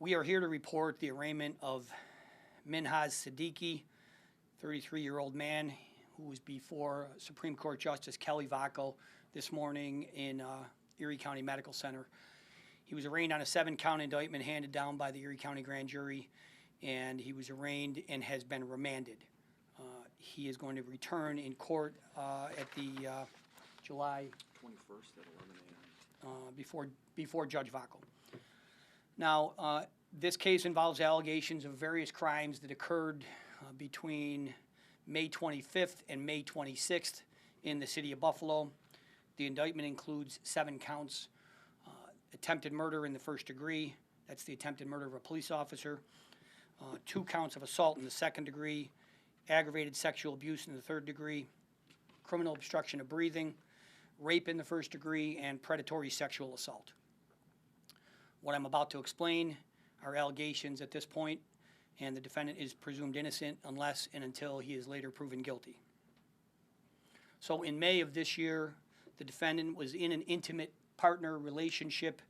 We are here to report the arraignment of Minhaz Siddiqui, 33-year-old man who was before Supreme Court Justice Kelly Vacco this morning in Erie County Medical Center. He was arraigned on a 7-count indictment handed down by the Erie County Grand Jury, and he was arraigned and has been remanded. He is going to return in court at the July 21st at 11 a.m. Before Judge Vacco. Now, this case involves allegations of various crimes that occurred between May 25th and May 26th in the city of Buffalo. The indictment includes 7 counts: attempted murder in the first degree, that's the attempted murder of a police officer, 2 counts of assault in the second degree, aggravated sexual abuse in the third degree, criminal obstruction of breathing, rape in the first degree, and predatory sexual assault. What I'm about to explain are allegations at this point, and the defendant is presumed innocent unless and until he is later proven guilty. So in May of this year, the defendant was in an intimate partner relationship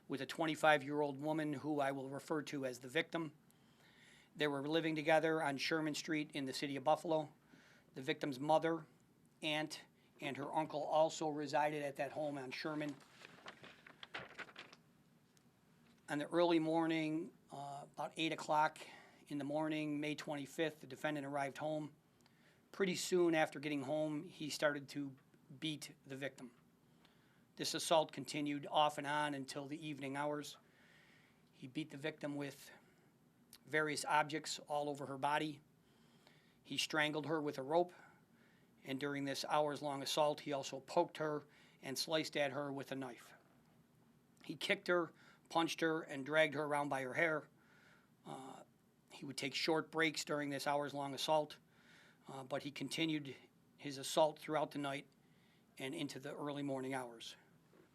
with a 25-year-old woman who I will refer to as the victim. They were living together on Sherman Street in the city of Buffalo. The victim's mother, aunt, and her uncle also resided at that home on Sherman. On the early morning, about 8 o'clock in the morning, May 25th, the defendant arrived home. Pretty soon after getting home, he started to beat the victim. This assault continued off and on until the evening hours. He beat the victim with various objects all over her body. He strangled her with a rope, and during this hours-long assault, he also poked her and sliced at her with a knife. He kicked her, punched her, and dragged her around by her hair. He would take short breaks during this hours-long assault, but he continued his assault throughout the night and into the early morning hours,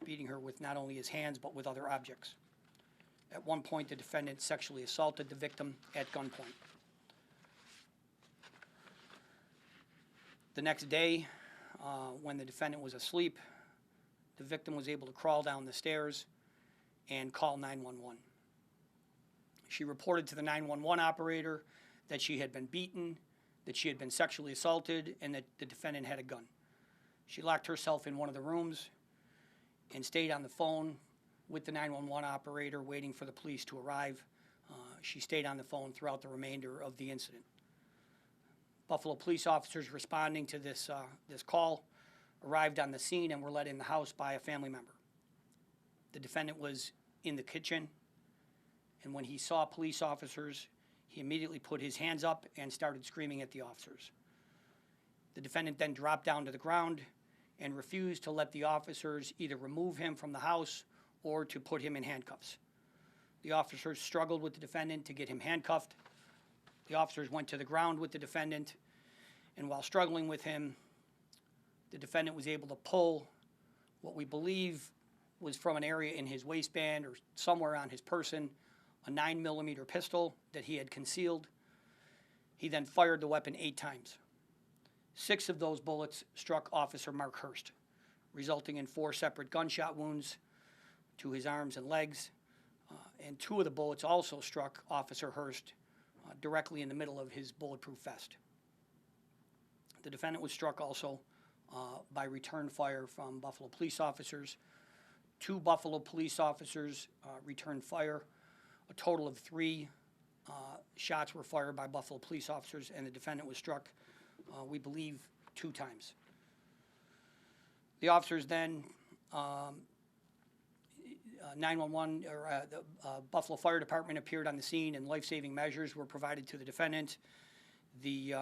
beating her with not only his hands but with other objects. At one point, the defendant sexually assaulted the victim at gunpoint. The next day, when the defendant was asleep, the victim was able to crawl down the stairs and call 911. She reported to the 911 operator that she had been beaten, that she had been sexually assaulted, and that the defendant had a gun. She locked herself in one of the rooms and stayed on the phone with the 911 operator waiting for the police to arrive. She stayed on the phone throughout the remainder of the incident. Buffalo police officers responding to this call arrived on the scene and were let in the house by a family member. The defendant was in the kitchen, and when he saw police officers, he immediately put his hands up and started screaming at the officers. The defendant then dropped down to the ground and refused to let the officers either remove him from the house or to put him in handcuffs. The officers struggled with the defendant to get him handcuffed. The officers went to the ground with the defendant, and while struggling with him, the defendant was able to pull what we believe was from an area in his waistband or somewhere on his person, a 9mm pistol that he had concealed. He then fired the weapon 8 times. 6 of those bullets struck Officer Mark Hurst, resulting in 4 separate gunshot wounds to his arms and legs, and 2 of the bullets also struck Officer Hurst directly in the middle of his bulletproof vest. The defendant was struck also by return fire from Buffalo police officers. 2 Buffalo police officers returned fire. A total of 3 shots were fired by Buffalo police officers, and the defendant was struck, we believe, 2 times. The officers then, 911 or the Buffalo Fire Department appeared on the scene, and life-saving measures were provided to the defendant. The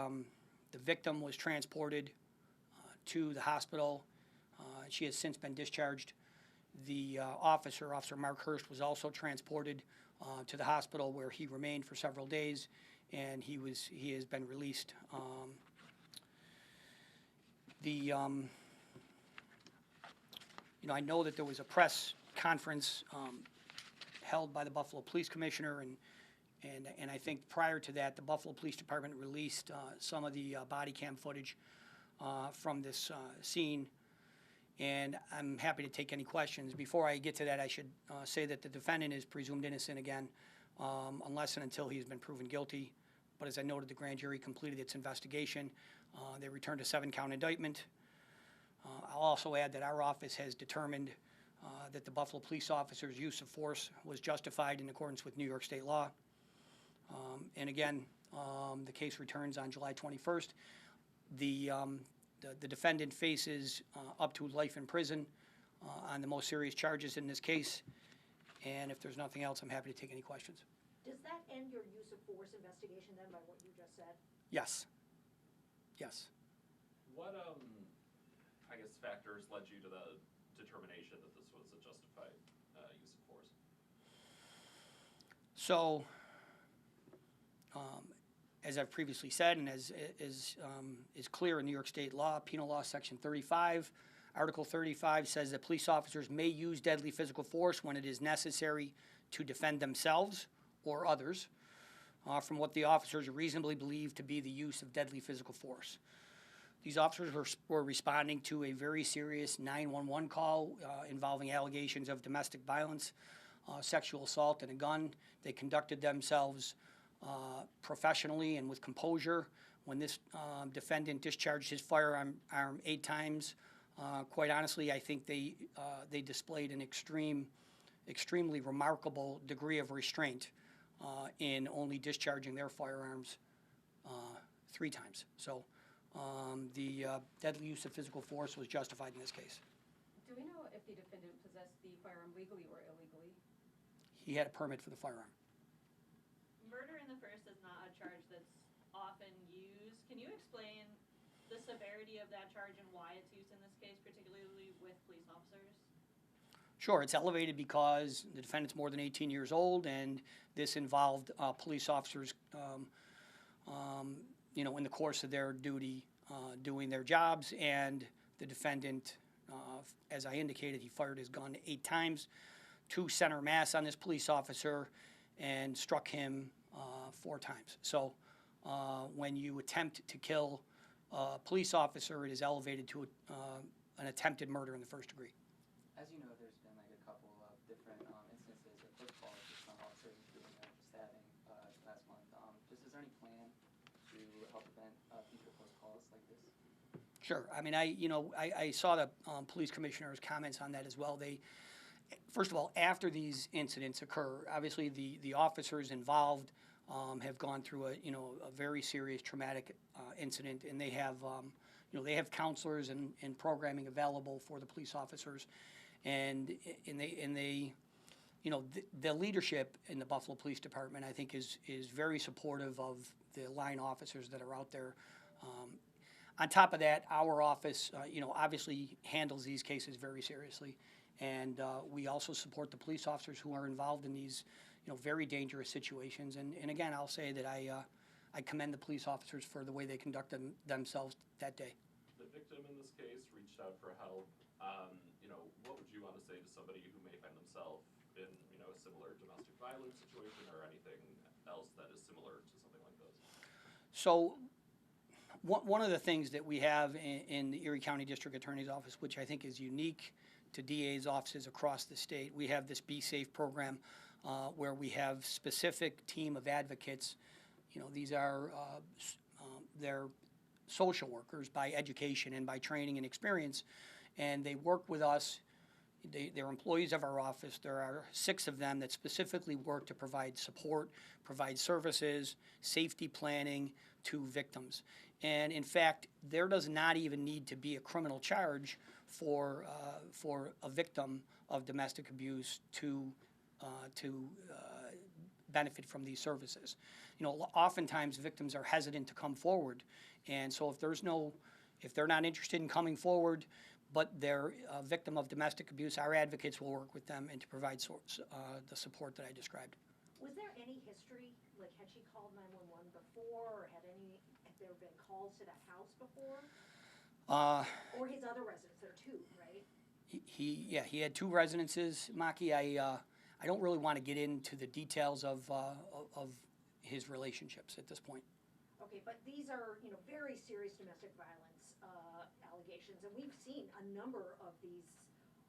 victim was transported to the hospital. She has since been discharged. The Officer Mark Hurst, was also transported to the hospital, where he remained for several days, and he has been released. I know that there was a press conference held by the Buffalo Police Commissioner, and I think prior to that, the Buffalo Police Department released some of the body cam footage from this scene, and I'm happy to take any questions. Before I get to that, I should say that the defendant is presumed innocent again. unless and until he has been proven guilty. But as I noted, the grand jury completed its investigation. They returned a 7-count indictment. I'll also add that our office has determined that the Buffalo police officer's use of force was justified in accordance with New York state law. And again, the case returns on July 21st. The defendant faces up to life in prison on the most serious charges in this case. And if there's nothing else, I'm happy to take any questions. Does that end your use of force investigation then by what you just said? Yes. Yes. What, I guess, factors led you to the determination that this was a justified use of force? So, as I've previously said, and as is clear in New York state law, Penal Law Section 35, Article 35 says that police officers may use deadly physical force when it is necessary to defend themselves or others from what the officers reasonably believe to be the use of deadly physical force. These officers were responding to a very serious 911 call involving allegations of domestic violence, sexual assault, and a gun. They conducted themselves professionally and with composure. When this defendant discharged his firearm 8 times, quite honestly, I think they displayed an extremely remarkable degree of restraint in only discharging their firearms 3 times. So the deadly use of physical force was justified in this case. Do we know if the defendant possessed the firearm legally or illegally? He had a permit for the firearm. Murder in the first is not a charge that's often used. Can you explain the severity of that charge and why it's used in this case, particularly with police officers? Sure, it's elevated because the defendant's more than 18 years old, and this involved police officers, in the course of their duty, doing their jobs, and the defendant, as I indicated, he fired his gun 8 times to center mass on this police officer and struck him 4 times. So when you attempt to kill a police officer, it is elevated to an attempted murder in the first degree. As you know, there's been like a couple of different instances of close calls with some officers, including stabbing last month. Just is there any plan to help prevent future close calls like this? Sure. I mean, I saw the police commissioner's comments on that as well. First of all, after these incidents occur, obviously the officers involved have gone through a very serious traumatic incident, and they have counselors and programming available for the police officers, and they the leadership in the Buffalo Police Department, I think, is very supportive of the line officers that are out there. On top of that, our office, obviously handles these cases very seriously, and we also support the police officers who are involved in these, very dangerous situations. And again, I'll say that I commend the police officers for the way they conducted themselves that day. The victim in this case reached out for help. What would you want to say to somebody who may find themselves in, a similar domestic violence situation or anything else that is similar to something like this? So one of the things that we have in the Erie County District Attorney's Office, which I think is unique to DA's offices across the state, we have this Be Safe program where we have specific team of advocates. These are they're social workers by education and by training and experience, and they work with us. They're employees of our office. There are 6 of them that specifically work to provide support, provide services, safety planning to victims. And in fact, there does not even need to be a criminal charge for a victim of domestic abuse to benefit from these services. Oftentimes victims are hesitant to come forward, and so if they're not interested in coming forward, but they're a victim of domestic abuse, our advocates will work with them and to provide the support that I described. Was there any history, like had she called 911 before, or had there been calls to that house before? Or his other residence, there are 2, right? He had 2 residences, Maki. I don't really want to get into the details of his relationships at this point. Okay, but these are, very serious domestic violence allegations, and we've seen a number of these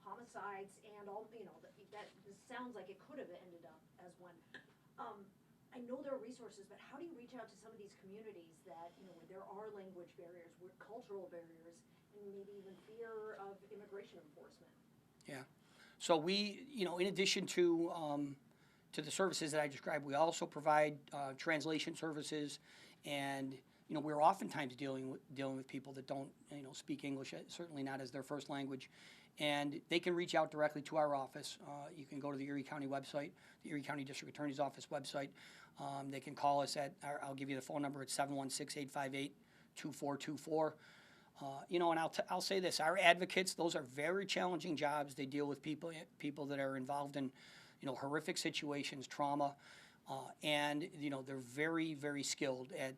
homicides and all, that this sounds like it could have ended up as one. know there are resources, but how do you reach out to some of these communities that, you know, where there are language barriers, where cultural barriers, and maybe even fear of immigration enforcement? Yeah. So we, you know, in addition to the services that I described, we also provide translation services, and you know, we're oftentimes dealing with people that don't, you know, speak English, certainly not as their first language, and they can reach out directly to our office. You can go to the Erie County website, the Erie County District Attorney's Office website. They can call us at, I'll give you the phone number, it's 716-858-2424. You know, and I'll say this: our advocates, those are very challenging jobs. They deal with people that are involved in, you know, horrific situations, trauma, and you know, they're very, very skilled at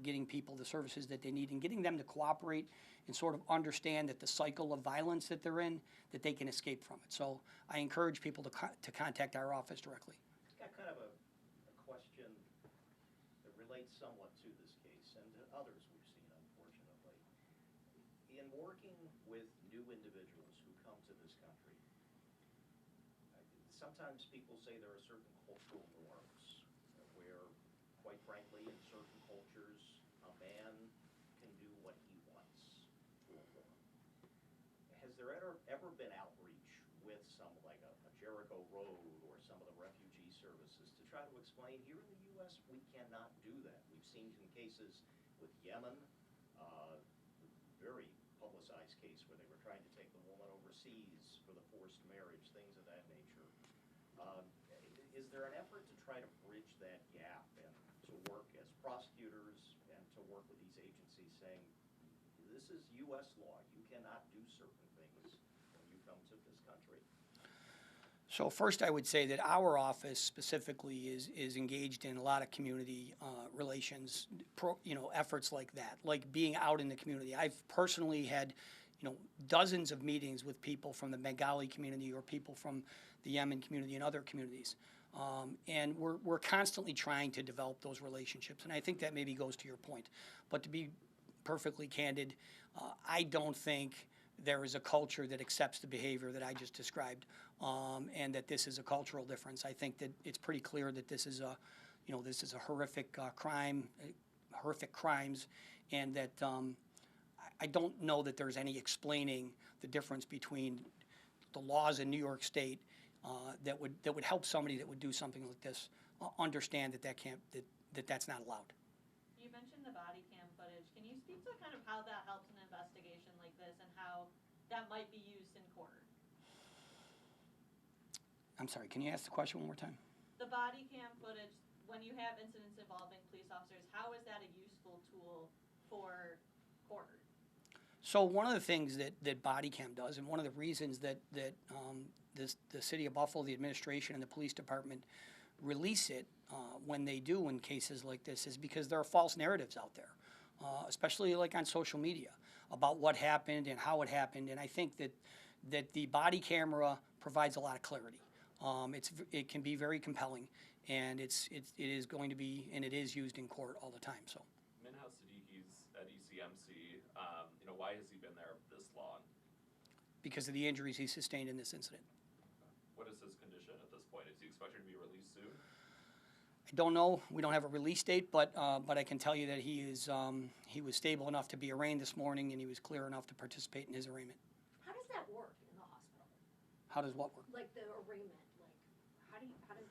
getting people the services that they need and getting them to cooperate and sort of understand that the cycle of violence that they're in, that they can escape from it. So I encourage people to contact our office directly. Got kind of a question that relates somewhat to this case and to others we've seen, unfortunately. In working with new individuals who come to this country, sometimes people say there are certain cultural norms where, quite frankly, in certain cultures, a man can do what he wants to a woman. Has there ever been outreach with some, like a Jericho Road or some of the refugee services to try to explain, here in the U.S., we cannot do that? We've seen in cases with Yemen, very publicized case where they were trying to take the woman overseas for the forced marriage, things of that nature. Is there an effort to try to bridge that gap and to work as prosecutors and to work with these agencies saying, this is U.S. law, you cannot do certain things when you come to this country? So first, I would say that our office specifically is engaged in a lot of community relations, you know, efforts like that, like being out in the community. I've personally had, you know, dozens of meetings with people from the Bengali community or people from the Yemen community and other communities, and we're constantly trying to develop those relationships. And I think that maybe goes to your point. But to be perfectly candid, I don't think there is a culture that accepts the behavior that I just described, and that this is a cultural difference. I think that it's pretty clear that this is a, you know, this is a horrific crime, horrific crimes, and that I don't know that there's any explaining the difference between the laws in New York State that would help somebody that would do something like this understand that that's not allowed. You mentioned the body cam footage. Can you speak to kind of how that helps an investigation like this and how that might be used in court? I'm sorry, can you ask the question one more time? The body cam footage, when you have incidents involving police officers, how is that a useful tool for court? So one of the things that body cam does, and one of the reasons that the city of Buffalo, the administration, and the police department release it when they do in cases like this, is because there are false narratives out there, especially like on social media, about what happened and how it happened. And I think that the body camera provides a lot of clarity. It can be very compelling, and it is going to be, and it is used in court all the time. So. Minhaz Siddiqui's at ECMC. You know, why has he been there this long? Because of the injuries he sustained in this incident. What is his condition at this point? Is he expected to be released soon? I don't know. We don't have a release date, but I can tell you that he was stable enough to be arraigned this morning, and he was clear enough to participate in his arraignment. How does that work in the hospital? How does what work? Like the arraignment, like, how does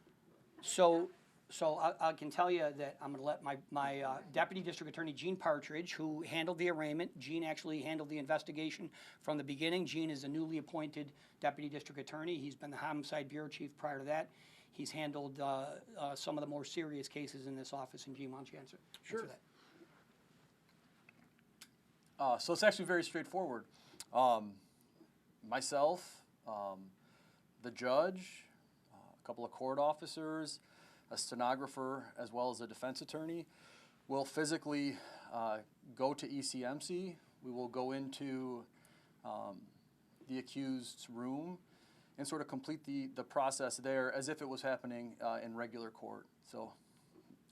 So I can tell you that I'm going to let my Deputy District Attorney, Gene Partridge, who handled the arraignment. Gene actually handled the investigation from the beginning. Gene is a newly appointed Deputy District Attorney. He's been the Homicide Bureau Chief prior to that. He's handled some of the more serious cases in this office. And Gene, why don't you answer that? So it's actually very straightforward. Myself, the judge, a couple of court officers, a stenographer, as well as a defense attorney, will physically go to ECMC. We will go into the accused's room and sort of complete the process there as if it was happening in regular court. So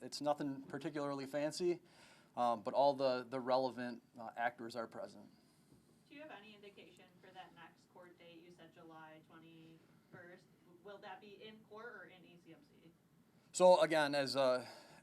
it's nothing particularly fancy, but all the relevant actors are present. Do you have any indication for that next court date? You said July 21st. Will that be in court or in ECMC? So again, as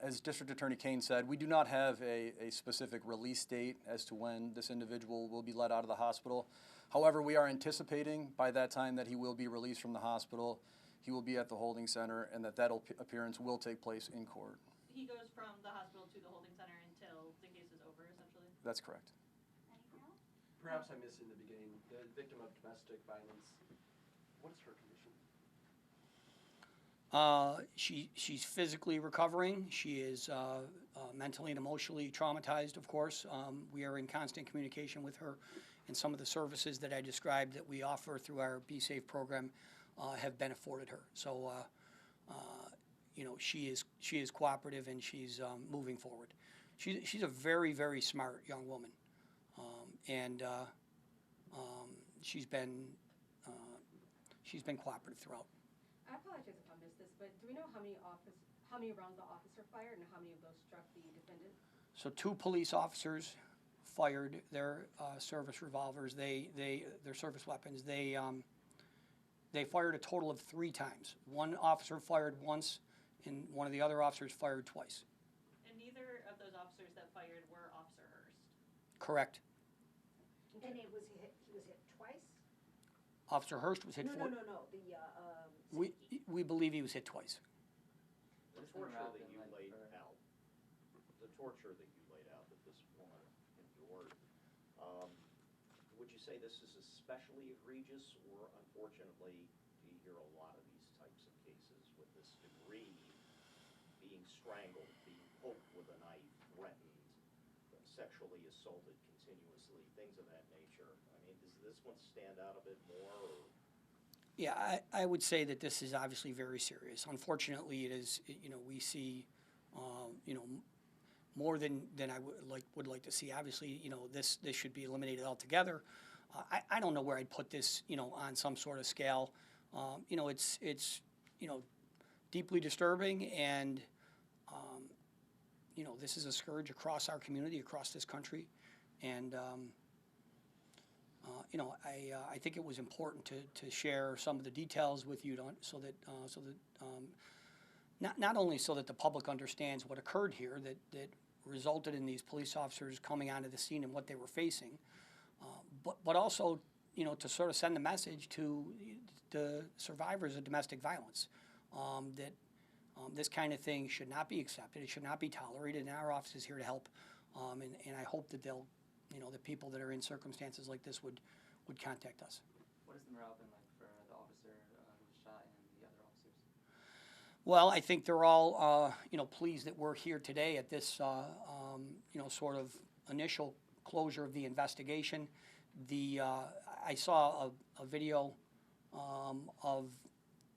As District Attorney Kane said, we do not have a specific release date as to when this individual will be let out of the hospital. However, we are anticipating by that time that he will be released from the hospital, he will be at the holding center, and that appearance will take place in court. He goes from the hospital to the holding center until the case is over, essentially? That's correct. Anything else? Perhaps I missed in the beginning, the victim of domestic violence, what is her condition? She's physically recovering. She is mentally and emotionally traumatized, of course. We are in constant communication with her, and some of the services that I described that we offer through our Be Safe program have been afforded her. So, you know, she is cooperative, and she's moving forward. She's a very, very smart young woman, and she's been cooperative throughout. I apologize if I missed this, but do we know how many rounds the officer fired and how many of those struck the defendant? So 2 police officers fired their service revolvers. Their service weapons. They fired a total of 3 times. One officer fired once, and one of the other officers fired twice. And neither of those officers that fired were Officer Hurst? Correct. And he was hit twice? Officer Hurst was hit No, four. no. We believe he was hit twice. The What has the torture morale that been you like laid for- out, the torture that you laid out that this woman endured, would you say this is especially egregious, or unfortunately, do you hear a lot of these types of cases with this degree, being strangled, being poked with a knife, threatened, sexually assaulted continuously, things of that nature? I mean, does this one stand out a bit more, or? Yeah, I would say that this is obviously very serious. Unfortunately, it is. You know, we see, you know, more than I would like to see. Obviously, you know, this should be eliminated altogether. I don't know where I'd put this, you know, on some sort of scale. You know, it's you know, deeply disturbing, and you know, this is a scourge across our community, across this country, and you know, I think it was important to share some of the details with you, so that not only so that the public understands what occurred here, that resulted in these police officers coming onto the scene and what they were facing, but also, you know, to sort of send a message to the survivors of domestic violence, that this kind of thing should not be accepted, it should not be tolerated, and our office is here to help, and I hope that they'll, you know, the people that are in circumstances like this would contact us. What has the morale been like for the officer who was shot and the other officers? Well, I think they're all, you know, pleased that we're here today at this, you know, sort of initial closure of the investigation. I saw a video of,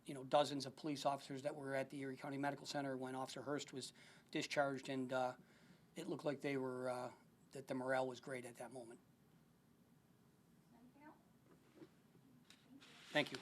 you know, dozens of police officers that were at the Erie County Medical Center when Officer Hurst was discharged, and it looked like they were, that the morale was great at that moment. Anything else? Thank you.